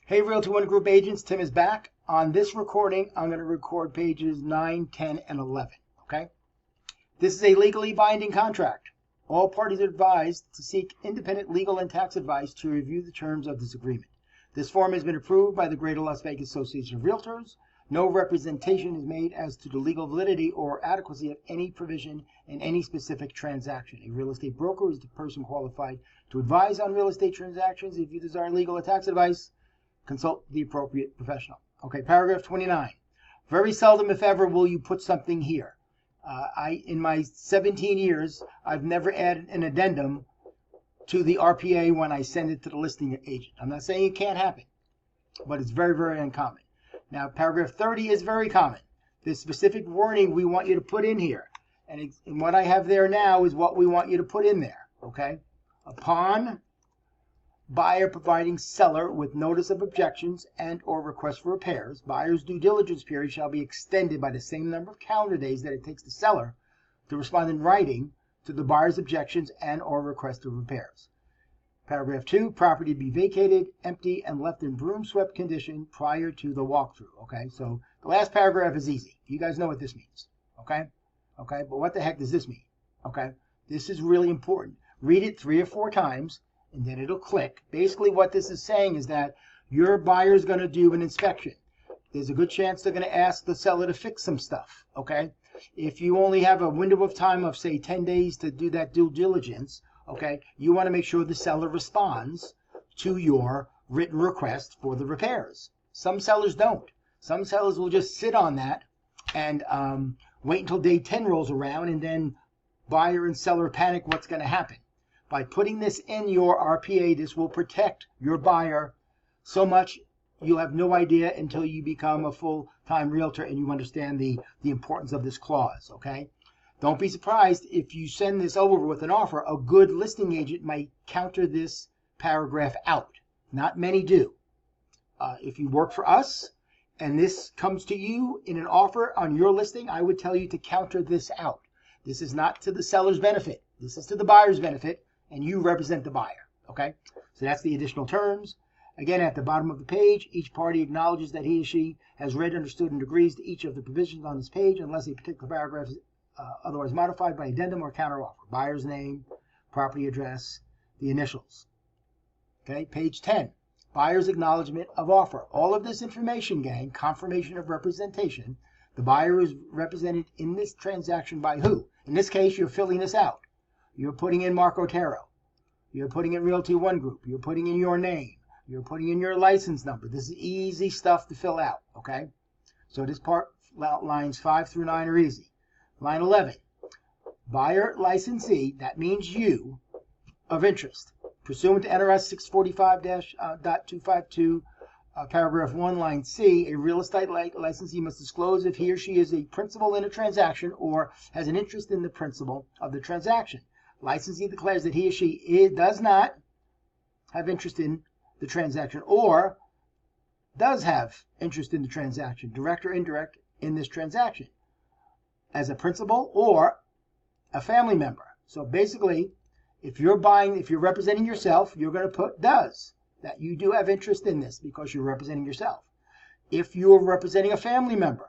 Hey, Realty One Group agents, Tim is back. On this recording, I'm going to record pages 9, 10, and 11, okay? This is a legally binding contract. All parties are advised to seek independent legal and tax advice to review the terms of this agreement. This form has been approved by the Greater Las Vegas Association of Realtors. No representation is made as to the legal validity or adequacy of any provision in any specific transaction. A real estate broker is the person qualified to advise on real estate transactions. If you desire legal or tax advice, consult the appropriate professional. Okay, paragraph 29. Very seldom, if ever, will you put something here. In my 17 years, I've never added an addendum to the RPA when I send it to the listing agent. I'm not saying it can't happen, but it's very, very uncommon. Now, paragraph 30 is very common. This specific warning we want you to put in here. And what I have there now is what we want you to put in there, okay? Upon buyer providing seller with notice of objections and or request for repairs, buyer's due diligence period shall be extended by the same number of calendar days that it takes the seller to respond in writing to the buyer's objections and or request of repairs. Paragraph 2, property to be vacated, empty, and left in broom swept condition prior to the walkthrough. Okay, so the last paragraph is easy. You guys know what this means. Okay, but what the heck does this mean? Okay, this is really important. Read it 3 or 4 times, and then it'll click. Basically, what this is saying is that your buyer is going to do an inspection. There's a good chance they're going to ask the seller to fix some stuff. Okay, if you only have a window of time of, say, 10 days to do that due diligence, okay, you want to make sure the seller responds to your written request for the repairs. Some sellers don't. Some sellers will just sit on that and wait until day 10 rolls around, and then buyer and seller panic what's going to happen. By putting this in your RPA, this will protect your buyer so much you'll have no idea until you become a full-time realtor and you understand the importance of this clause, okay? Don't be surprised if you send this over with an offer. A good listing agent might counter this paragraph out. Not many do. If you work for us and this comes to you in an offer on your listing, I would tell you to counter this out. This is not to the seller's benefit. This is to the buyer's benefit, and you represent the buyer, okay? So that's the additional terms. Again, at the bottom of the page, each party acknowledges that he or she has read, understood, and agrees to each of the provisions on this page unless a particular paragraph is otherwise modified by addendum or counteroffer. Buyer's name, property address, the initials. Okay, page 10. Buyer's acknowledgement of offer. All of this information, gang, confirmation of representation. The buyer is represented in this transaction by who? In this case, you're filling this out. You're putting in Mark Otero. You're putting in Realty One Group. You're putting in your name. You're putting in your license number. This is easy stuff to fill out, okay? So this part, lines 5 through 9 are easy. Line 11, buyer licensee, that means you, of interest, pursuant to NRS 645-.252, paragraph 1, line C, a real estate licensee must disclose if he or she is a principal in a transaction or has an interest in the principal of the transaction. Licensee declares that he or she does not have interest in the transaction or does have interest in the transaction, direct or indirect, in this transaction, as a principal or a family member. So basically, if you're representing yourself, you're going to put does, that you do have interest in this because you're representing yourself. If you're representing a family member,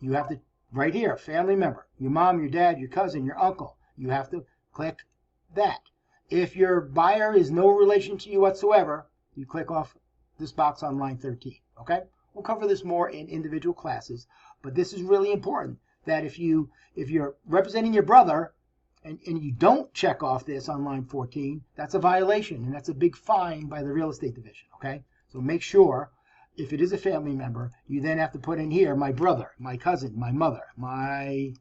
you have to, right here, family member, your mom, your dad, your cousin, your uncle, you have to click that. If your buyer is no relation to you whatsoever, you click off this box on line 13, okay? We'll cover this more in individual classes, but this is really important. That if you're representing your brother and you don't check off this on line 14, that's a violation, and that's a big fine by the real estate division, okay? So make sure, if it is a family member, you then have to put in here, my brother, my cousin, my mother. My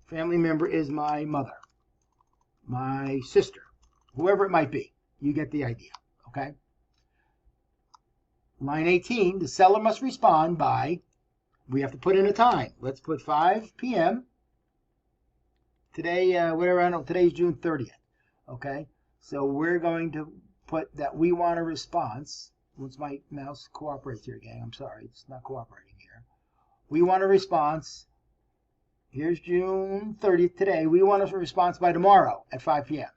family member is my mother, my sister, whoever it might be. You get the idea, okay? Line 18, the seller must respond by, we have to put in a time. Let's put 5 p.m. Today, today's June 30th. Okay, so we're going to put that we want a response. Once my mouse cooperates here, gang. I'm sorry, it's not cooperating here. We want a response. Here's June 30th today. We want a response by tomorrow at 5 p.m.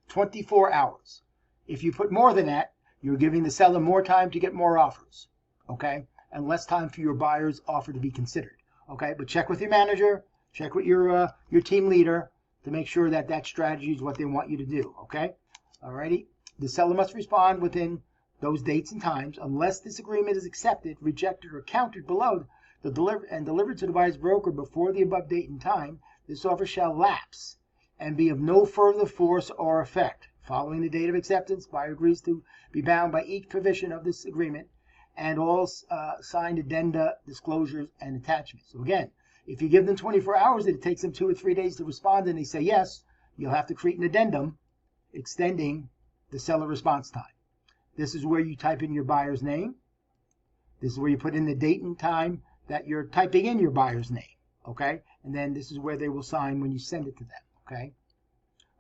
24 hours. If you put more than that, You're giving the seller more time to get more offers, okay? And less time for your buyer's offer to be considered, okay? But check with your manager, check with your team leader to make sure that that strategy is what they want you to do, okay? Alrighty. The seller must respond within those dates and times unless this agreement is accepted, rejected, or countered below delivered to the buyer's broker before the above date and time. This offer shall lapse and be of no further force or effect. Following the date of acceptance, buyer agrees to be bound by each provision of this agreement and all signed addenda, disclosures, and attachments. So again, if you give them 24 hours and it takes them 2 or 3 days to respond and they say yes, you'll have to create an addendum extending the seller response time. This is where you type in your buyer's name. This is where you put in the date and time that you're typing in your buyer's name, okay? And then this is where they will sign when you send it to them, okay?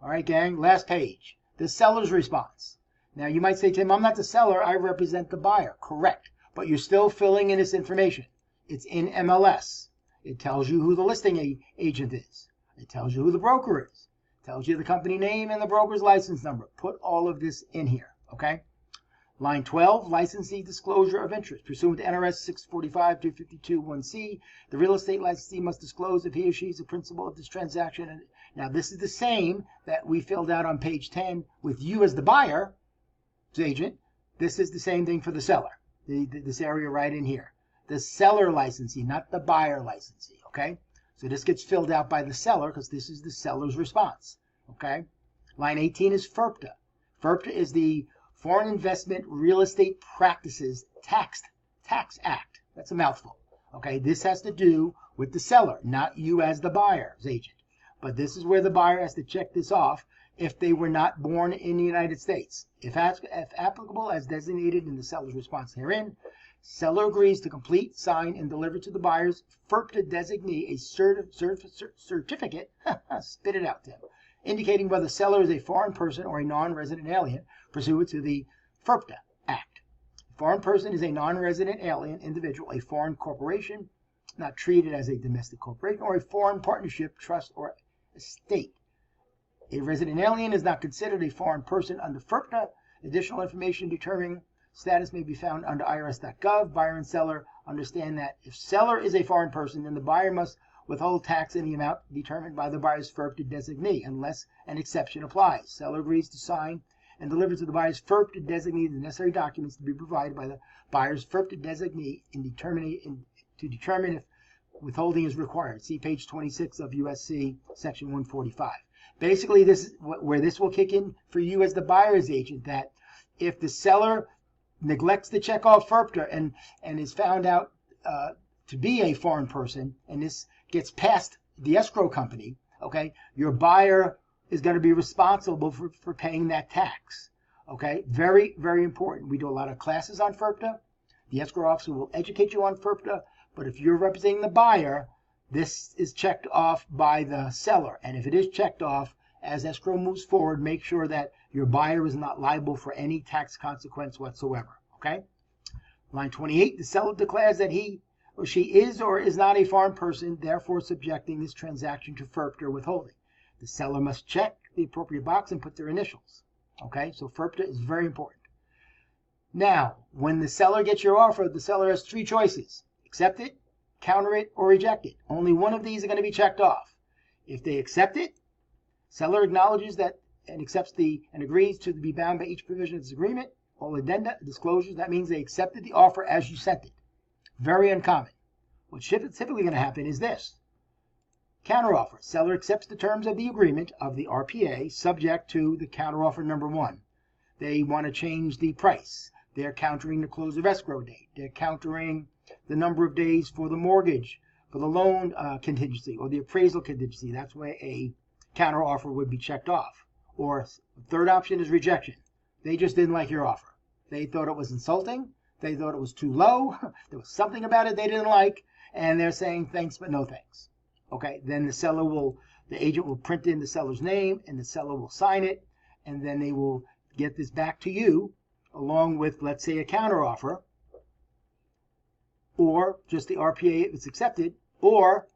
All right, gang, last page. The seller's response. Now, you might say, Tim, I'm not the seller, I represent the buyer. Correct, but you're still filling in this information. It's in MLS. It tells you who the listing agent is. It tells you who the broker is. It tells you the company name and the broker's license number. Put all of this in here, okay? Line 12, licensee disclosure of interest. Pursuant to NRS 645-252-1C, the real estate licensee must disclose if he or she is the principal of this transaction. Now, this is the same that we filled out on page 10 with you as the buyer, agent. This is the same thing for the seller, this area right in here. The seller licensee, not the buyer licensee, okay? So this gets filled out by the seller because this is the seller's response, okay? Line 18 is FIRPTA. FIRPTA is the Foreign Investment Real Estate Practices Tax Act. That's a mouthful. Okay, this has to do with the seller, not you as the buyer's agent. But this is where the buyer has to check this off if they were not born in the United States. If applicable as designated in the seller's response herein, seller agrees to complete, sign, and deliver to the buyer's FIRPTA designee a certificate, spit it out, Tim, indicating whether the seller is a foreign person or a non-resident alien pursuant to the FIRPTA Act. A foreign person is a non-resident alien individual, a foreign corporation, not treated as a domestic corporation, or a foreign partnership, trust, or estate. A resident alien is not considered a foreign person under FIRPTA. Additional information determining status may be found under irs.gov. Buyer and seller understand that if seller is a foreign person, then the buyer must withhold tax in the amount determined by the buyer's FIRPTA designee, unless an exception applies. Seller agrees to sign and deliver to the buyer's FIRPTA designee the necessary documents to be provided by the buyer's FIRPTA designee to determine if withholding is required. See page 26 of USC section 145. Basically, this is where this will kick in for you as the buyer's agent, that if the seller neglects to check off FIRPTA and is found out to be a foreign person, and this gets past the escrow company, okay, your buyer is going to be responsible for paying that tax, okay? Very, very important. We do a lot of classes on FIRPTA. The escrow officer will educate you on FIRPTA, but if you're representing the buyer, this is checked off by the seller. And if it is checked off, as escrow moves forward, make sure that your buyer is not liable for any tax consequence whatsoever, okay? Line 28, the seller declares that he or she is or is not a foreign person, therefore subjecting this transaction to FIRPTA withholding. The seller must check the appropriate box and put their initials, okay? So FIRPTA is very important. Now, when the seller gets your offer, the seller has 3 choices: accept it, counter it, or reject it. Only one of these are going to be checked off. If they accept it, seller acknowledges that and accepts and agrees to be bound by each provision of this agreement, all addenda, disclosures. That means they accepted the offer as you sent it. Very uncommon. What's typically going to happen is this: counteroffer. Seller accepts the terms of the agreement of the RPA subject to the counteroffer number 1. They want to change the price. They're countering the close of escrow date. They're countering the number of days for the mortgage, for the loan contingency, or the appraisal contingency. That's where a counteroffer would be checked off. Or third option is rejection. They just didn't like your offer. They thought it was insulting. They thought it was too low. There was something about it they didn't like, and they're saying thanks but no thanks. Okay, then the agent will print in the seller's name, and the seller will sign it, and then they will get this back to you along with, let's say, a counteroffer, or just the RPA if it's accepted, or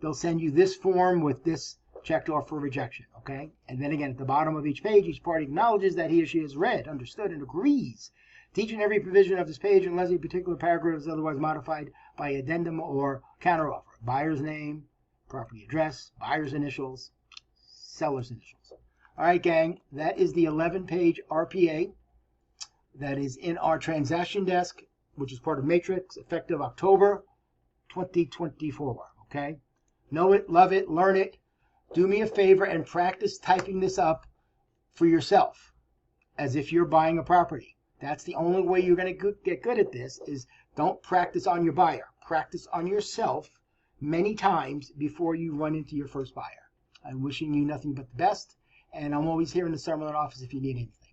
they'll send you this form with this checked off for rejection, okay? And then again, at the bottom of each page, each party acknowledges that he or she has read, understood, and agrees Each and every provision of this page, unless a particular paragraph is otherwise modified by addendum or counteroffer. Buyer's name, property address, buyer's initials, seller's initials. All right, gang, that is the 11-page RPA that is in our transaction desk, which is part of Matrix, effective October 2024. Okay? Know it, love it, learn it. Do me a favor and practice typing this up for yourself as if you're buying a property. That's the only way you're going to get good at this, is don't practice on your buyer. Practice on yourself many times before you run into your first buyer. I'm wishing you nothing but the best, and I'm always here in the Summerlin office if you need anything.